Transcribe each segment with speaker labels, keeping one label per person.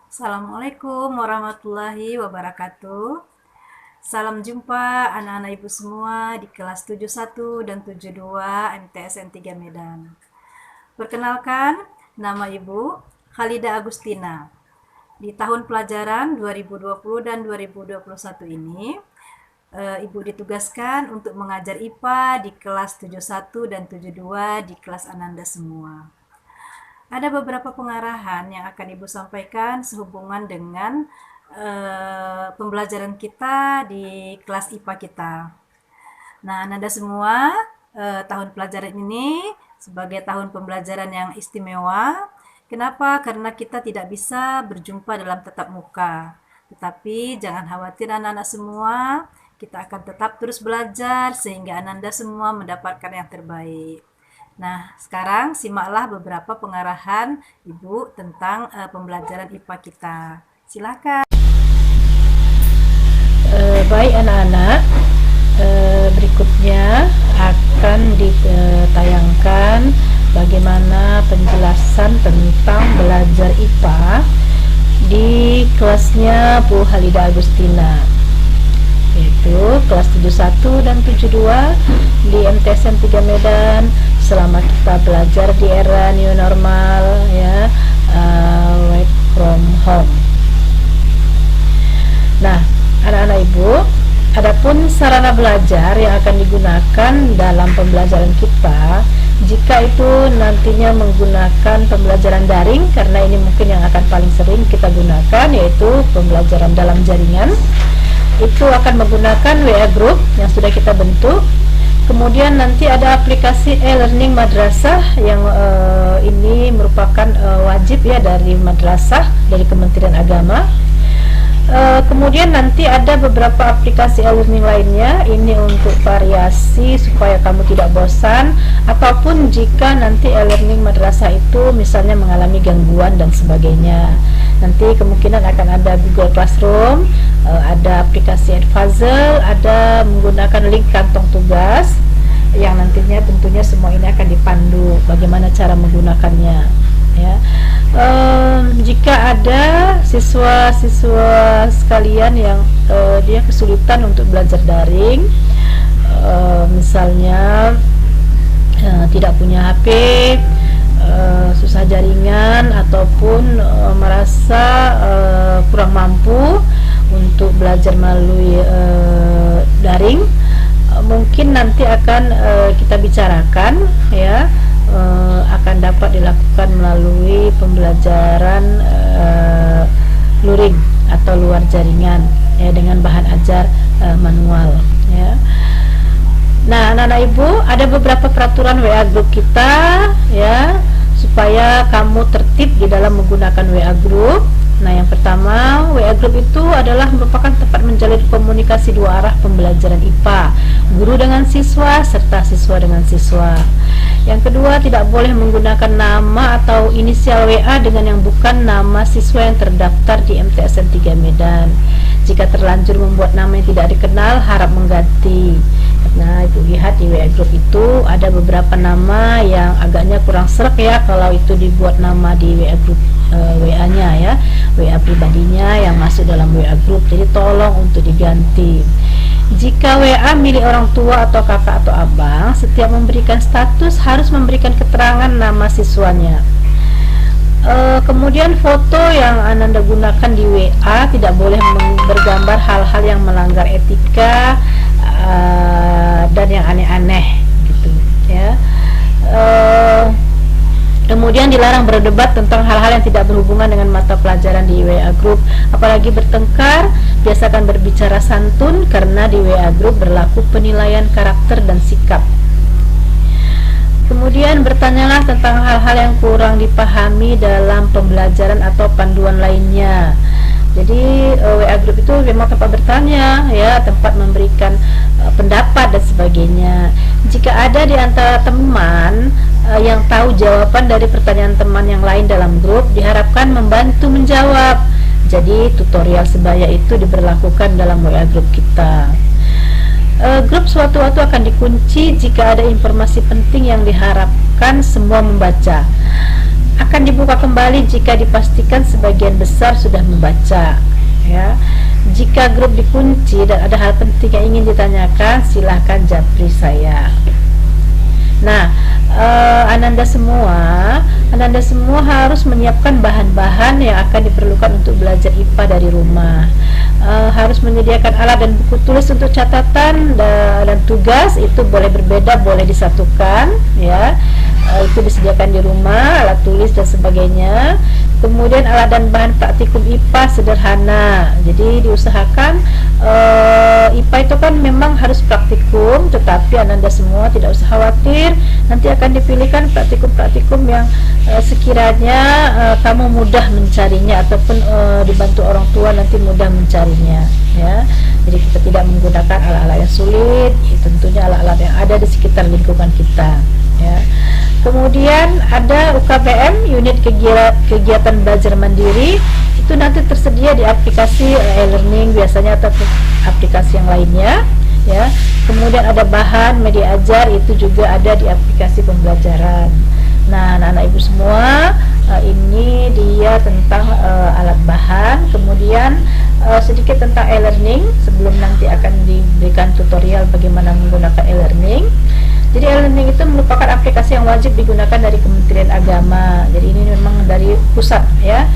Speaker 1: Assalamualaikum warahmatullahi wabarakatuh. Salam jumpa anak-anak ibu semua di kelas 71 dan 72 MTSN 3 Medan. Perkenalkan, nama ibu Khalida Agustina. Di tahun pelajaran 2020 dan 2021 ini, ibu ditugaskan untuk mengajar IPA di kelas 71 dan 72 di kelas Ananda semua. Ada beberapa pengarahan yang akan Ibu sampaikan sehubungan dengan pembelajaran kita di kelas IPA kita. Nah, Anda semua, tahun pelajaran ini sebagai tahun pembelajaran yang istimewa. Kenapa? Karena kita tidak bisa berjumpa dalam tatap muka. Tetapi jangan khawatir anak-anak semua, kita akan tetap terus belajar sehingga Anda semua mendapatkan yang terbaik. Nah, sekarang simaklah beberapa pengarahan Ibu tentang pembelajaran IPA kita. Silakan.
Speaker 2: Baik anak-anak, berikutnya akan ditayangkan bagaimana penjelasan tentang belajar IPA di kelasnya Bu Khalida Agustina, yaitu kelas 71 dan 72 di MTSN 3 Medan. Selama kita belajar di era new normal, ya, work from home. Nah, anak-anak ibu, adapun sarana belajar yang akan digunakan dalam pembelajaran kita, jika itu nantinya menggunakan pembelajaran daring, karena ini mungkin yang akan paling sering kita gunakan, yaitu pembelajaran dalam jaringan, itu akan menggunakan WA Group yang sudah kita bentuk. Kemudian nanti ada aplikasi e-learning madrasah yang ini merupakan wajib ya dari madrasah, dari Kementerian Agama. Kemudian nanti ada beberapa aplikasi e-learning lainnya, ini untuk variasi supaya kamu tidak bosan, ataupun jika nanti e-learning madrasah itu misalnya mengalami gangguan dan sebagainya. Nanti kemungkinan akan ada Google Classroom, ada aplikasi Advisor, ada menggunakan link kantong tugas yang nantinya tentunya semua ini akan dipandu bagaimana cara menggunakannya, ya. Jika ada siswa-siswa sekalian yang dia kesulitan untuk belajar daring, misalnya tidak punya HP, susah jaringan, ataupun merasa kurang mampu untuk belajar melalui daring, mungkin nanti akan kita bicarakan, ya, akan dapat dilakukan melalui pembelajaran luring atau luar jaringan, ya, dengan bahan ajar manual, ya. Nah, anak-anak ibu, ada beberapa peraturan WA Group kita, ya, supaya kamu tertib di dalam menggunakan WA Group. Nah, yang pertama, WA Group itu adalah merupakan tempat menjalin komunikasi dua arah pembelajaran IPA, guru dengan siswa serta siswa dengan siswa. Yang kedua, tidak boleh menggunakan nama atau inisial WA dengan yang bukan nama siswa yang terdaftar di MTSN 3 Medan. Jika terlanjur membuat nama yang tidak dikenal, harap mengganti. Karena ibu lihat di WA Group itu ada beberapa nama yang agaknya kurang sreg, ya, kalau itu dibuat nama di WA Group WA-nya, ya, WA pribadinya yang masuk dalam WA Group. Jadi tolong untuk diganti. Jika WA milik orang tua atau kakak atau abang, setiap memberikan status harus memberikan keterangan nama siswanya. Kemudian foto yang Anda gunakan di WA tidak boleh bergambar hal-hal yang melanggar etika dan yang aneh-aneh, gitu, ya. Kemudian dilarang berdebat tentang hal-hal yang tidak berhubungan dengan mata pelajaran di WA Group, apalagi bertengkar. Biasakan berbicara santun karena di WA Group berlaku penilaian karakter dan sikap. Kemudian bertanyalah tentang hal-hal yang kurang dipahami dalam pembelajaran atau panduan lainnya. Jadi WA Group itu memang tempat bertanya, ya, tempat memberikan pendapat dan sebagainya. Jika ada di antara teman yang tahu jawaban dari pertanyaan teman yang lain dalam grup, diharapkan membantu menjawab. Jadi tutorial sebaya itu diberlakukan dalam WA Group kita. Grup suatu waktu akan dikunci jika ada informasi penting yang diharapkan semua membaca. akan dibuka kembali jika dipastikan sebagian besar sudah membaca, ya. Jika grup dikunci dan ada hal penting yang ingin ditanyakan, silahkan japri saya. Nah, Ananda semua harus menyiapkan bahan-bahan yang akan diperlukan untuk belajar IPA dari rumah. Harus menyediakan alat dan buku tulis untuk catatan dan tugas. Itu boleh berbeda, boleh disatukan, ya. Itu disediakan di rumah, alat tulis dan sebagainya. Kemudian alat dan bahan praktikum IPA sederhana. Jadi diusahakan IPA itu kan memang harus praktikum, tetapi Ananda semua tidak usah khawatir, nanti akan dipilihkan praktikum-praktikum yang sekiranya kamu mudah mencarinya, ataupun dibantu orang tua nanti mudah mencarinya, ya. Jadi kita tidak menggunakan alat-alat yang sulit, tentunya alat-alat yang ada di sekitar lingkungan kita, ya. Kemudian ada UKBM, unit kegiatan belajar mandiri, itu nanti tersedia di aplikasi e-learning biasanya atau aplikasi yang lainnya, ya. Kemudian ada bahan media ajar, itu juga ada di aplikasi pembelajaran. Nah, anak-anak ibu semua, ini dia tentang alat bahan. Kemudian sedikit tentang e-learning sebelum nanti akan diberikan tutorial bagaimana menggunakan e-learning. Jadi e-learning itu merupakan aplikasi yang wajib digunakan dari Kementerian Agama. Jadi ini memang dari pusat, ya.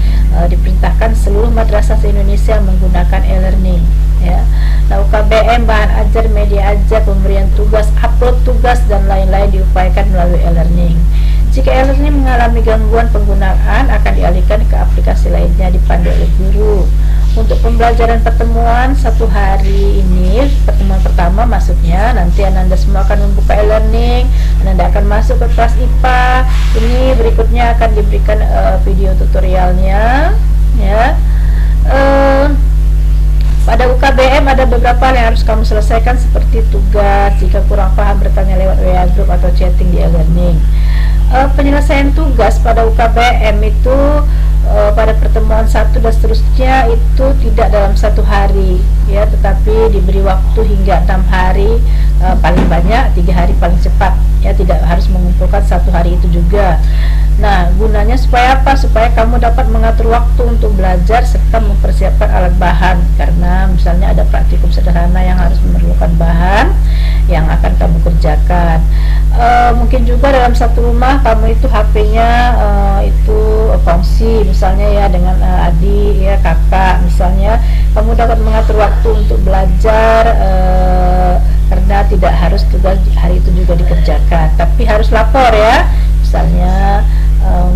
Speaker 2: Diperintahkan seluruh madrasah se-Indonesia menggunakan e-learning, ya. Nah, UKBM, bahan ajar, media ajar, pemberian tugas, upload tugas dan lain-lain diupayakan melalui e-learning. Jika e-learning mengalami gangguan penggunaan, akan dialihkan ke aplikasi lainnya dipandu oleh guru. Untuk pembelajaran pertemuan satu hari ini, pertemuan pertama maksudnya, nanti Ananda semua akan membuka e-learning, Ananda akan masuk ke kelas IPA. Ini berikutnya akan diberikan video tutorialnya, ya. Pada UKBM ada beberapa hal yang harus kamu selesaikan seperti tugas. Jika kurang paham, bertanya lewat WA group atau chatting di e-learning. Penyelesaian tugas pada UKBM itu pada pertemuan 1 dan seterusnya itu tidak dalam 1 hari, ya, tetapi diberi waktu hingga 6 hari, paling banyak 3 hari paling cepat, ya. Tidak harus mengumpulkan 1 hari itu juga. Nah, gunanya supaya apa? Supaya kamu dapat mengatur waktu untuk belajar serta mempersiapkan alat bahan, karena misalnya ada praktikum sederhana yang harus memerlukan bahan yang akan kamu kerjakan. Mungkin juga dalam satu rumah kamu itu HP-nya itu kongsi, misalnya ya dengan adik, ya, kakak, misalnya kamu dapat mengatur waktu untuk belajar, karena tidak harus tugas hari itu juga dikerjakan, tapi harus lapor, ya. Misalnya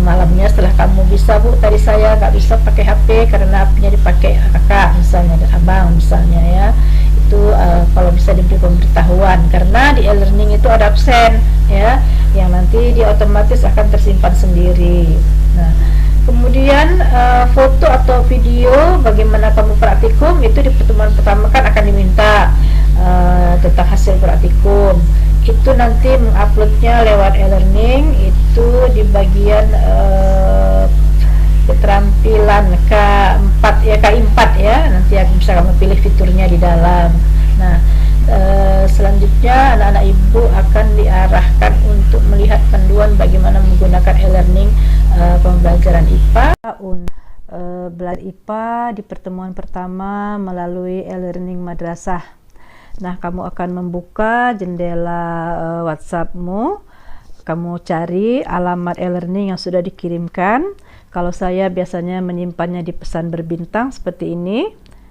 Speaker 2: malamnya setelah kamu bisa, Bu, tadi saya nggak bisa pakai HP karena HP-nya dipakai kakak misalnya dan abang misalnya, ya. Itu kalau bisa diberi pemberitahuan, karena di e-learning itu ada absen, ya, yang nanti dia otomatis akan tersimpan sendiri. Nah, kemudian foto atau video bagaimana kamu praktikum itu di pertemuan pertama kan akan diminta tentang hasil praktikum. Itu nanti menguploadnya lewat e-learning, itu di bagian keterampilan K4, ya, KI4, ya. Nanti bisa kamu pilih fiturnya di dalam. Nah, selanjutnya anak-anak ibu akan diarahkan untuk melihat panduan bagaimana menggunakan e-learning pembelajaran IPA. Belajar IPA di pertemuan pertama melalui e-learning madrasah. Nah, kamu akan membuka jendela WhatsAppmu, kamu cari alamat e-learning yang sudah dikirimkan. Kalau saya biasanya menyimpannya di pesan berbintang seperti ini,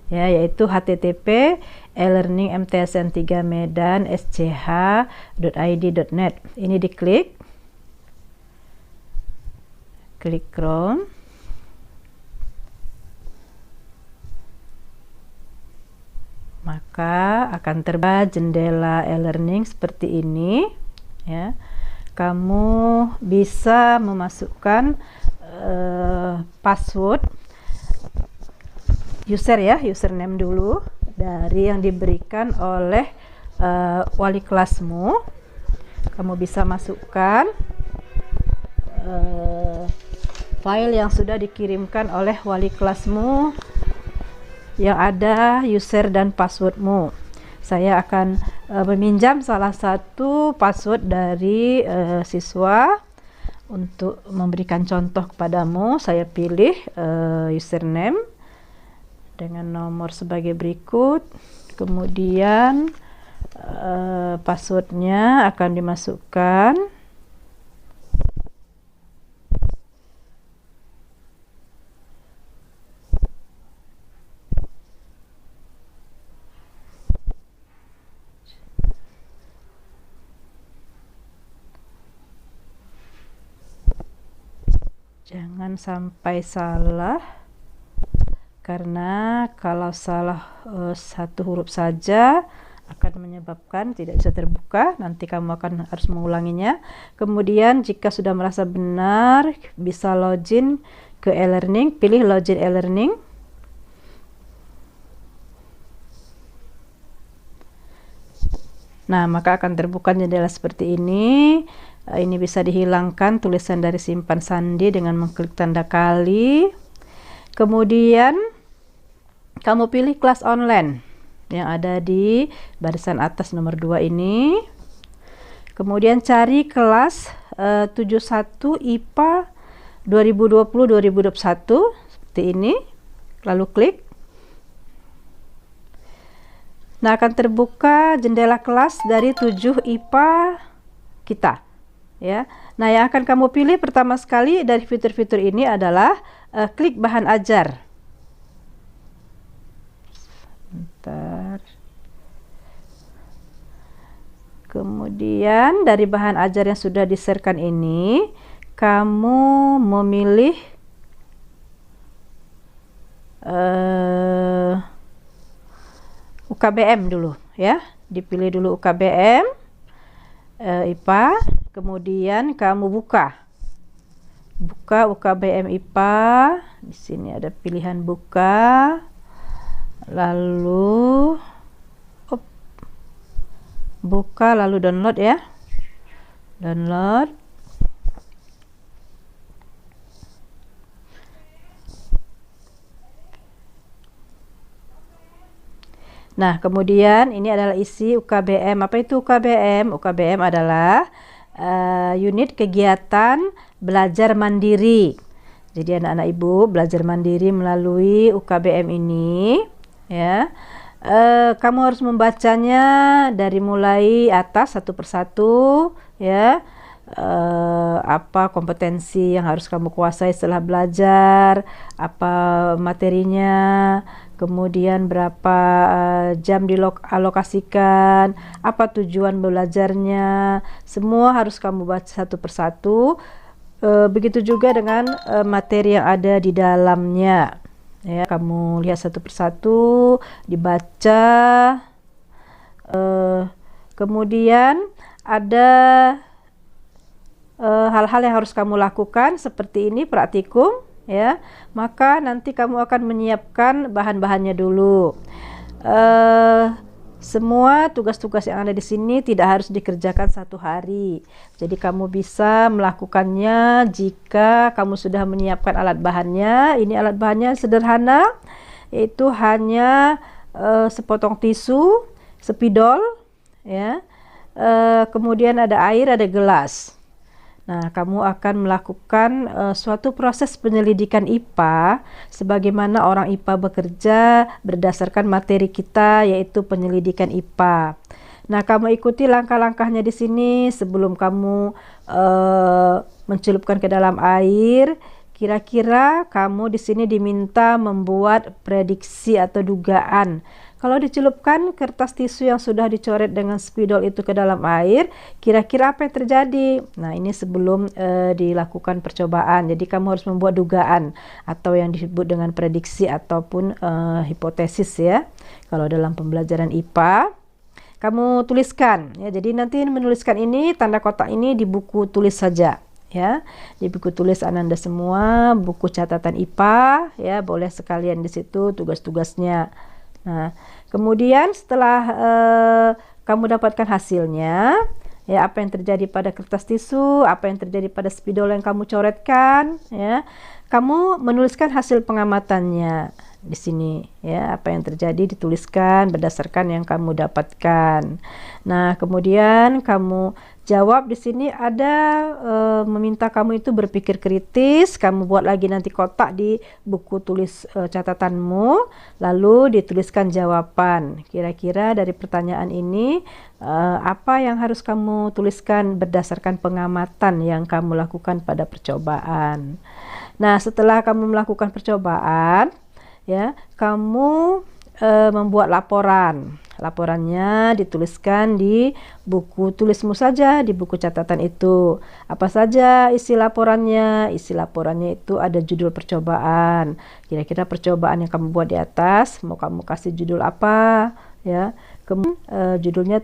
Speaker 2: ya, yaitu http e-learning-mtsn3medan.sch.id.net. Ini diklik, klik Chrome. Maka akan terbuka jendela e-learning seperti ini, ya. Kamu bisa memasukkan password user, ya, username dulu dari yang diberikan oleh wali kelasmu. Kamu bisa masukkan file yang sudah dikirimkan oleh wali kelasmu yang ada user dan passwordmu. Saya akan meminjam salah satu password dari siswa
Speaker 1: Untuk memberikan contoh kepadamu, saya pilih username dengan nomor sebagai berikut. Kemudian passwordnya akan dimasukkan. Jangan sampai salah, karena kalau salah satu huruf saja akan menyebabkan tidak bisa terbuka. Nanti kamu akan harus mengulanginya. Kemudian jika sudah merasa benar, bisa login ke e-learning, pilih login e-learning. Nah, maka akan terbuka jendela seperti ini. Ini bisa dihilangkan tulisan dari simpan sandi dengan mengklik tanda kali. Kemudian kamu pilih kelas online yang ada di barisan atas nomor 2 ini. Kemudian cari kelas 71 IPA 2020-2021 seperti ini. Lalu klik. Nah, akan terbuka jendela kelas dari 7 IPA kita. Ya. Nah, yang akan kamu pilih pertama sekali dari fitur-fitur ini adalah klik bahan ajar. Bentar. Kemudian dari bahan ajar yang sudah di-share-kan ini, kamu memilih UKBM dulu ya. Dipilih dulu UKBM IPA. Kemudian kamu buka UKBM IPA. Di sini ada pilihan buka. Lalu buka, lalu download ya. Download. Nah, kemudian ini adalah isi UKBM. Apa itu UKBM? UKBM adalah unit kegiatan belajar mandiri. Jadi anak-anak ibu belajar mandiri melalui UKBM ini ya. Kamu harus membacanya dari mulai atas satu persatu ya. Apa kompetensi yang harus kamu kuasai setelah belajar, apa materinya, kemudian berapa jam dialokasikan, apa tujuan belajarnya, semua harus kamu baca satu persatu. Begitu juga dengan materi yang ada di dalamnya ya, kamu lihat satu persatu, dibaca. Kemudian ada hal-hal yang harus kamu lakukan seperti ini praktikum ya. Maka nanti kamu akan menyiapkan bahan-bahannya dulu. Semua tugas-tugas yang ada di sini tidak harus dikerjakan satu hari. Jadi kamu bisa melakukannya jika kamu sudah menyiapkan alat bahannya. Ini alat bahannya sederhana, yaitu hanya sepotong tisu, spidol ya. Kemudian ada air, ada gelas. Nah, kamu akan melakukan suatu proses penyelidikan IPA sebagaimana orang IPA bekerja berdasarkan materi kita, yaitu penyelidikan IPA. Nah, kamu ikuti langkah-langkahnya di sini sebelum kamu mencelupkan ke dalam air. Kira-kira kamu di sini diminta membuat prediksi atau dugaan. Kalau dicelupkan kertas tisu yang sudah dicoret dengan spidol itu ke dalam air, kira-kira apa yang terjadi? Nah, ini sebelum dilakukan percobaan. Jadi kamu harus membuat dugaan atau yang disebut dengan prediksi ataupun hipotesis ya. Kalau dalam pembelajaran IPA, kamu tuliskan ya. Jadi nanti menuliskan ini, tanda kotak ini di buku tulis saja. Ya, di buku tulis Ananda semua, buku catatan IPA ya, boleh sekalian di situ tugas-tugasnya. Nah, kemudian setelah kamu dapatkan hasilnya, ya apa yang terjadi pada kertas tisu, apa yang terjadi pada spidol yang kamu coretkan, ya, kamu menuliskan hasil pengamatannya
Speaker 2: di sini ya, apa yang terjadi dituliskan berdasarkan yang kamu dapatkan. Nah, kemudian kamu jawab di sini ada meminta kamu itu berpikir kritis, kamu buat lagi nanti kotak di buku tulis catatanmu, lalu dituliskan jawaban. Kira-kira dari pertanyaan ini apa yang harus kamu tuliskan berdasarkan pengamatan yang kamu lakukan pada percobaan. Nah, setelah kamu melakukan percobaan, ya, kamu membuat laporan. Laporannya dituliskan di buku tulismu saja, di buku catatan itu. Apa saja isi laporannya? Isi laporannya itu ada judul percobaan. Kira-kira percobaan yang kamu buat di atas, mau kamu kasih judul apa? Ya, judulnya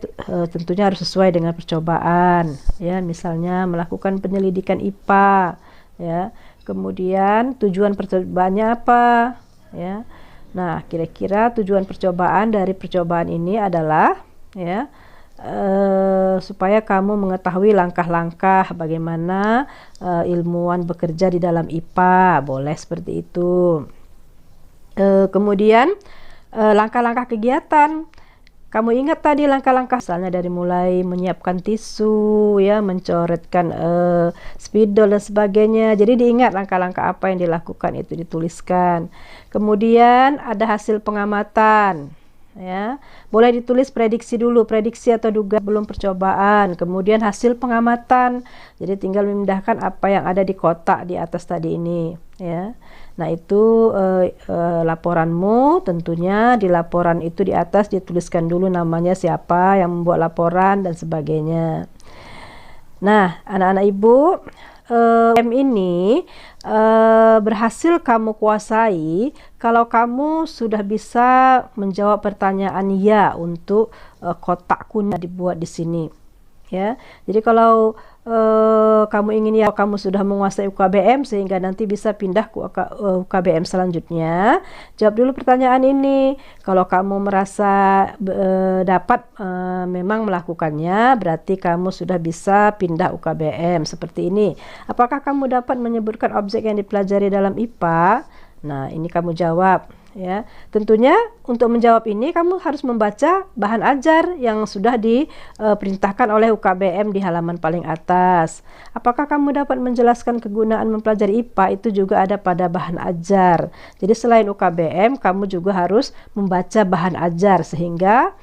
Speaker 2: tentunya harus sesuai dengan percobaan. Ya, misalnya melakukan penyelidikan IPA. Ya, kemudian tujuan percobaannya apa? Ya. Nah, kira-kira tujuan percobaan dari percobaan ini adalah ya supaya kamu mengetahui langkah-langkah bagaimana ilmuwan bekerja di dalam IPA, boleh seperti itu. Kemudian langkah-langkah kegiatan. Kamu ingat tadi langkah-langkah, misalnya dari mulai menyiapkan tisu, ya, mencoretkan spidol dan sebagainya. Jadi diingat langkah-langkah apa yang dilakukan itu dituliskan. Kemudian ada hasil pengamatan, ya. Boleh ditulis prediksi dulu, prediksi atau dugaan belum percobaan. Kemudian hasil pengamatan. Jadi tinggal memindahkan apa yang ada di kotak di atas tadi ini, ya. Nah, itu laporanmu, tentunya di laporan itu di atas dituliskan dulu namanya siapa yang membuat laporan dan sebagainya. Nah, anak-anak ibu, ini berhasil kamu kuasai kalau kamu sudah bisa menjawab pertanyaan ya untuk kotak kuning dibuat di sini. Ya, jadi kalau kamu ingin ya kamu sudah menguasai UKBM sehingga nanti bisa pindah ke UKBM selanjutnya, jawab dulu pertanyaan ini. Kalau kamu merasa dapat memang melakukannya, berarti kamu sudah bisa pindah UKBM seperti ini. Apakah kamu dapat menyebutkan objek yang dipelajari dalam IPA? Nah, ini kamu jawab, ya. Tentunya untuk menjawab ini kamu harus membaca bahan ajar yang sudah diperintahkan oleh UKBM di halaman paling atas. Apakah kamu dapat menjelaskan kegunaan mempelajari IPA? Itu juga ada pada bahan ajar. Jadi selain UKBM, kamu juga harus membaca bahan ajar sehingga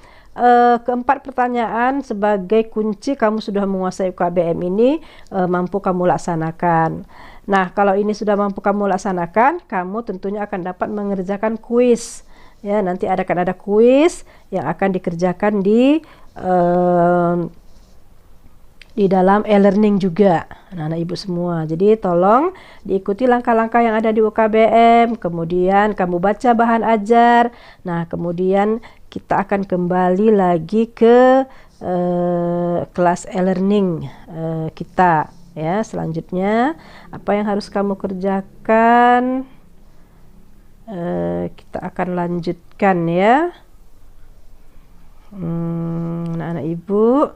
Speaker 2: keempat pertanyaan sebagai kunci kamu sudah menguasai UKBM ini mampu kamu laksanakan. Nah, kalau ini sudah mampu kamu laksanakan, kamu tentunya akan dapat mengerjakan kuis. Ya, nanti akan ada kuis yang akan dikerjakan di dalam e-learning juga, anak-anak ibu semua. Jadi tolong diikuti langkah-langkah yang ada di UKBM, kemudian kamu baca bahan ajar. Nah, kemudian kita akan kembali lagi ke kelas e-learning kita. Ya, selanjutnya apa yang harus kamu kerjakan? Kita akan lanjutkan ya. Anak-anak ibu,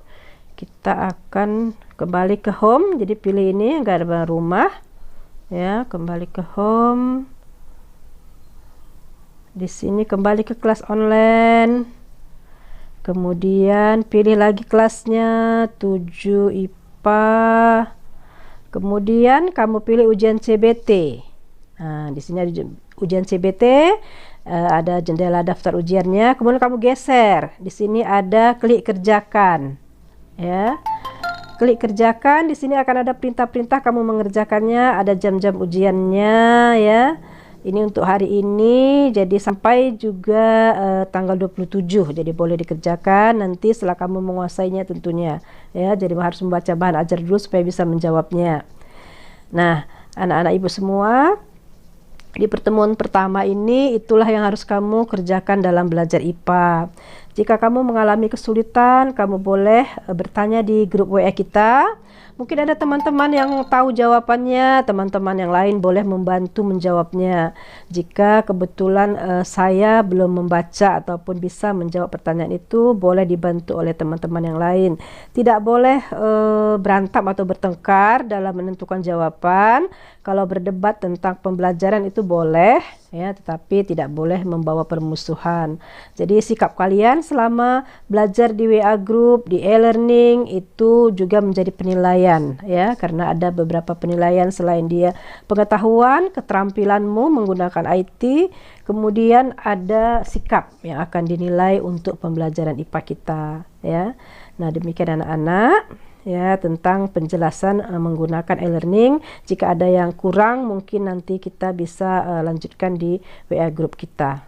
Speaker 2: kita akan kembali ke home. Jadi pilih ini, nggak ada rumah. Ya, kembali ke home. Di sini kembali ke kelas online. Kemudian pilih lagi kelasnya 7 IPA. Kemudian kamu pilih ujian CBT. Nah, di sini ada ujian CBT, ada jendela daftar ujiannya. Kemudian kamu geser. Di sini ada klik kerjakan. Ya, klik kerjakan. Di sini akan ada perintah-perintah kamu mengerjakannya. Ada jam-jam ujiannya. Ya, ini untuk hari ini. Jadi sampai juga tanggal 27. Jadi boleh dikerjakan nanti setelah kamu menguasainya tentunya. Ya, jadi harus membaca bahan ajar dulu supaya bisa menjawabnya. Nah, anak-anak ibu semua, di pertemuan pertama ini itulah yang harus kamu kerjakan dalam belajar IPA. Jika kamu mengalami kesulitan, kamu boleh bertanya di grup WA kita. Mungkin ada teman-teman yang tahu jawabannya, teman-teman yang lain boleh membantu menjawabnya. Jika kebetulan saya belum membaca ataupun bisa menjawab pertanyaan itu, boleh dibantu oleh teman-teman yang lain. Tidak boleh berantem atau bertengkar dalam menentukan jawaban. Kalau berdebat tentang pembelajaran itu boleh, ya, tetapi tidak boleh membawa permusuhan. Jadi sikap kalian selama belajar di WA Group, di e-learning itu juga menjadi penilaian, ya, karena ada beberapa penilaian selain dia pengetahuan, keterampilanmu menggunakan IT, kemudian ada sikap yang akan dinilai untuk pembelajaran IPA kita, ya. Nah, demikian anak-anak, ya, tentang penjelasan menggunakan e-learning. Jika ada yang kurang mungkin nanti kita bisa lanjutkan di WA Group kita.